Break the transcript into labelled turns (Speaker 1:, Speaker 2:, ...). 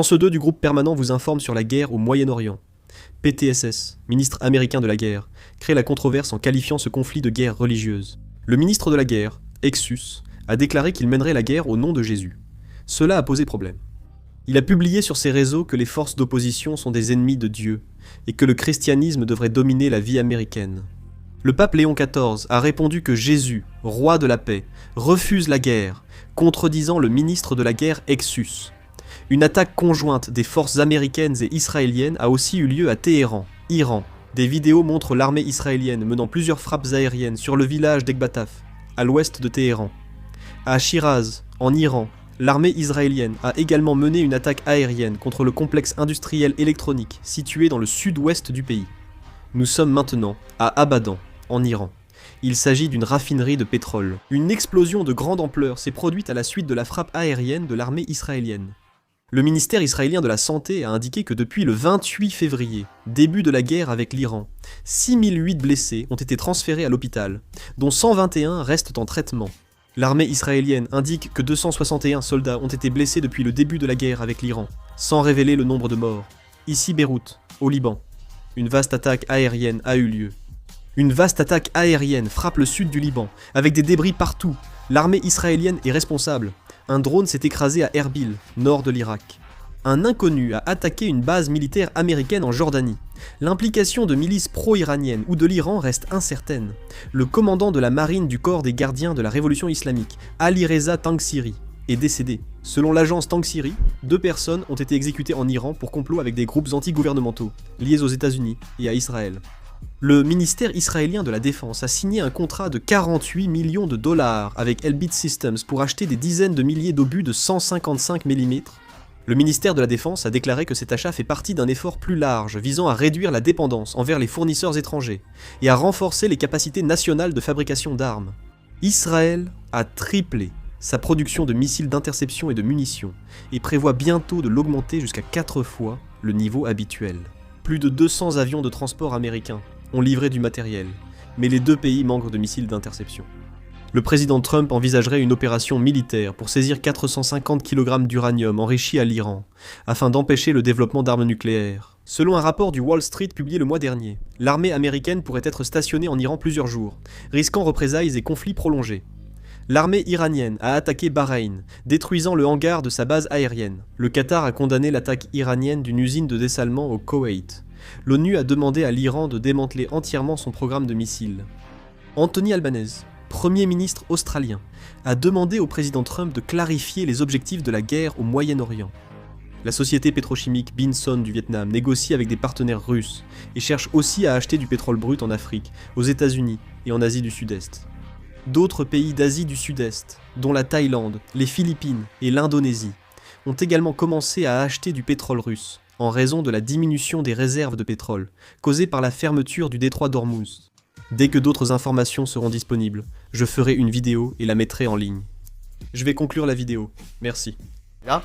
Speaker 1: 102 du groupe permanent vous informe sur la guerre au Moyen-Orient. PTSS, ministre américain de la guerre, crée la controverse en qualifiant ce conflit de guerre religieuse. Le ministre de la guerre, Exus, a déclaré qu'il mènerait la guerre au nom de Jésus. Cela a posé problème. Il a publié sur ses réseaux que les forces d'opposition sont des ennemis de Dieu et que le christianisme devrait dominer la vie américaine. Le pape Léon XIV a répondu que Jésus, roi de la paix, refuse la guerre, contredisant le ministre de la guerre Exus. Une attaque conjointe des forces américaines et israéliennes a aussi eu lieu à Téhéran, Iran. Des vidéos montrent l'armée israélienne menant plusieurs frappes aériennes sur le village d'Ekbataf, à l'ouest de Téhéran. À Shiraz, en Iran, l'armée israélienne a également mené une attaque aérienne contre le complexe industriel électronique situé dans le sud-ouest du pays. Nous sommes maintenant à Abadan, en Iran. Il s'agit d'une raffinerie de pétrole. Une explosion de grande ampleur s'est produite à la suite de la frappe aérienne de l'armée israélienne. Le ministère israélien de la Santé a indiqué que depuis le 28 février, début de la guerre avec l'Iran, 6008 blessés ont été transférés à l'hôpital, dont 121 restent en traitement. L'armée israélienne indique que 261 soldats ont été blessés depuis le début de la guerre avec l'Iran, sans révéler le nombre de morts. Ici Beyrouth, au Liban, une vaste attaque aérienne a eu lieu. Une vaste attaque aérienne frappe le sud du Liban, avec des débris partout. L'armée israélienne est responsable. Un drone s'est écrasé à Erbil, nord de l'Irak. Un inconnu a attaqué une base militaire américaine en Jordanie. L'implication de milices pro-iraniennes ou de l'Iran reste incertaine. Le commandant de la marine du corps des gardiens de la révolution islamique, Ali Reza Tangsiri, est décédé. Selon l'agence Tangsiri, 2 personnes ont été exécutées en Iran pour complot avec des groupes anti-gouvernementaux, liés aux États-Unis et à Israël. Le ministère israélien de la Défense a signé un contrat de 48 millions de dollars avec Elbit Systems pour acheter des dizaines de milliers d'obus de 155 mm. Le ministère de la Défense a déclaré que cet achat fait partie d'un effort plus large visant à réduire la dépendance envers les fournisseurs étrangers et à renforcer les capacités nationales de fabrication d'armes. Israël a triplé sa production de missiles d'interception et de munitions et prévoit bientôt de l'augmenter jusqu'à 4 fois le niveau habituel. Plus de 200 avions de transport américains ont livré du matériel, mais les 2 pays manquent de missiles d'interception. Le président Trump envisagerait une opération militaire pour saisir 450 kg d'uranium enrichi à l'Iran, afin d'empêcher le développement d'armes nucléaires. Selon un rapport du Wall Street publié le mois dernier, l'armée américaine pourrait être stationnée en Iran plusieurs jours, risquant représailles et conflits prolongés. L'armée iranienne a attaqué Bahreïn, détruisant le hangar de sa base aérienne. Le Qatar a condamné l'attaque iranienne d'une usine de dessalement au Koweït. L'ONU a demandé à l'Iran de démanteler entièrement son programme de missiles. Anthony Albanese, Premier ministre australien, a demandé au président Trump de clarifier les objectifs de la guerre au Moyen-Orient. La société pétrochimique Binson du Vietnam négocie avec des partenaires russes et cherche aussi à acheter du pétrole brut en Afrique, aux États-Unis et en Asie du Sud-Est. D'autres pays d'Asie du Sud-Est, dont la Thaïlande, les Philippines et l'Indonésie, ont également commencé à acheter du pétrole russe, en raison de la diminution des réserves de pétrole, causée par la fermeture du détroit d'Ormuz. Dès que d'autres informations seront disponibles, je ferai une vidéo et la mettrai en ligne. Je vais conclure la vidéo. Merci.
Speaker 2: Là